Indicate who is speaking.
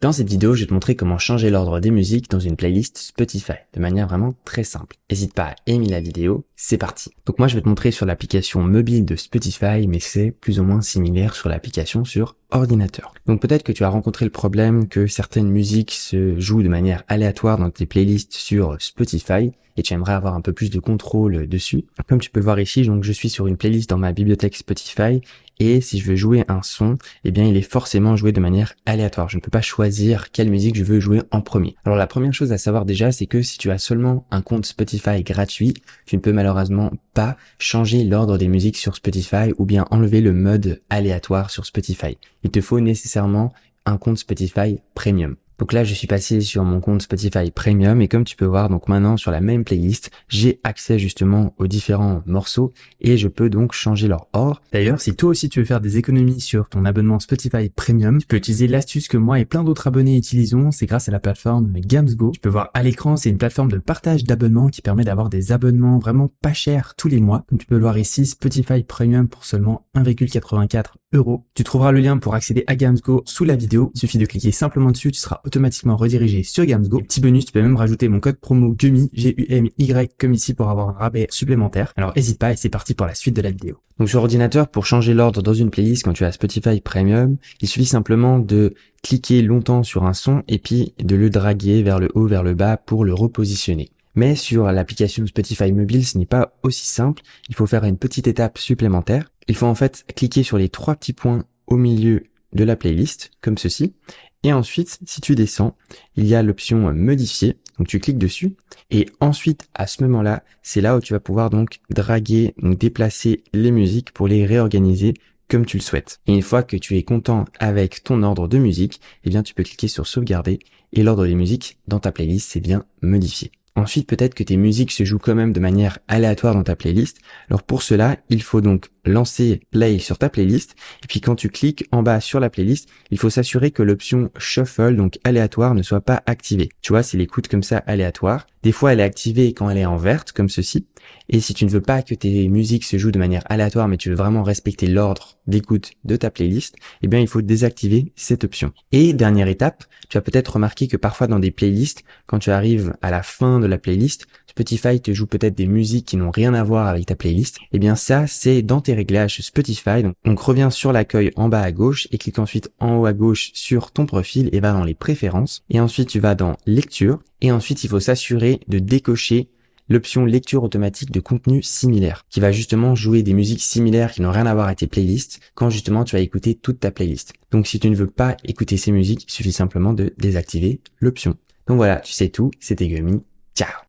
Speaker 1: Dans cette vidéo, je vais te montrer comment changer l'ordre des musiques dans une playlist Spotify, de manière vraiment très simple. N'hésite pas à aimer la vidéo, c'est parti. Donc moi je vais te montrer sur l'application mobile de Spotify, mais c'est plus ou moins similaire sur l'application sur ordinateur. Donc peut-être que tu as rencontré le problème que certaines musiques se jouent de manière aléatoire dans tes playlists sur Spotify, et tu aimerais avoir un peu plus de contrôle dessus. Comme tu peux le voir ici, donc je suis sur une playlist dans ma bibliothèque Spotify, et si je veux jouer un son, eh bien il est forcément joué de manière aléatoire. Je ne peux pas choisir quelle musique je veux jouer en premier. Alors la première chose à savoir déjà, c'est que si tu as seulement un compte Spotify gratuit, tu ne peux malheureusement pas changer l'ordre des musiques sur Spotify ou bien enlever le mode aléatoire sur Spotify. Il te faut nécessairement un compte Spotify Premium. Donc là, je suis passé sur mon compte Spotify Premium et comme tu peux voir, donc maintenant sur la même playlist, j'ai accès justement aux différents morceaux et je peux donc changer leur ordre. D'ailleurs, si toi aussi tu veux faire des économies sur ton abonnement Spotify Premium, tu peux utiliser l'astuce que moi et plein d'autres abonnés utilisons, c'est grâce à la plateforme Gamsgo. Tu peux voir à l'écran, c'est une plateforme de partage d'abonnements qui permet d'avoir des abonnements vraiment pas chers tous les mois. Comme tu peux le voir ici, Spotify Premium pour seulement 1,84 €. Tu trouveras le lien pour accéder à Gamsgo sous la vidéo. Il suffit de cliquer simplement dessus, tu seras automatiquement redirigé sur Gamsgo. Petit bonus, tu peux même rajouter mon code promo GUMY, G-U-M-Y, comme ici pour avoir un rabais supplémentaire. Alors n'hésite pas et c'est parti pour la suite de la vidéo. Donc sur ordinateur, pour changer l'ordre dans une playlist quand tu as Spotify Premium, il suffit simplement de cliquer longtemps sur un son et puis de le draguer vers le haut, vers le bas pour le repositionner. Mais sur l'application Spotify mobile, ce n'est pas aussi simple. Il faut faire une petite étape supplémentaire. Il faut en fait cliquer sur les 3 petits points au milieu de la playlist, comme ceci. Et ensuite, si tu descends, il y a l'option modifier. Donc tu cliques dessus. Et ensuite, à ce moment-là, c'est là où tu vas pouvoir donc draguer, donc déplacer les musiques pour les réorganiser comme tu le souhaites. Et une fois que tu es content avec ton ordre de musique, eh bien tu peux cliquer sur sauvegarder et l'ordre des musiques dans ta playlist c'est bien modifié. Ensuite, peut-être que tes musiques se jouent quand même de manière aléatoire dans ta playlist. Alors pour cela, il faut donc lancer play sur ta playlist. Et puis quand tu cliques en bas sur la playlist, il faut s'assurer que l'option shuffle, donc aléatoire, ne soit pas activée. Tu vois, c'est l'écoute comme ça aléatoire. Des fois, elle est activée quand elle est en verte, comme ceci. Et si tu ne veux pas que tes musiques se jouent de manière aléatoire, mais tu veux vraiment respecter l'ordre d'écoute de ta playlist, eh bien, il faut désactiver cette option. Et dernière étape, tu as peut-être remarqué que parfois dans des playlists, quand tu arrives à la fin de la playlist, Spotify te joue peut-être des musiques qui n'ont rien à voir avec ta playlist. Eh bien, ça, c'est dans tes réglages Spotify. Donc, reviens sur l'accueil en bas à gauche et clique ensuite en haut à gauche sur ton profil et va dans les préférences. Et ensuite, tu vas dans lecture. Et ensuite, il faut s'assurer de décocher l'option lecture automatique de contenu similaire, qui va justement jouer des musiques similaires qui n'ont rien à voir avec tes playlists, quand justement tu vas écouter toute ta playlist. Donc si tu ne veux pas écouter ces musiques, il suffit simplement de désactiver l'option. Donc voilà, tu sais tout, c'était Gummy, ciao!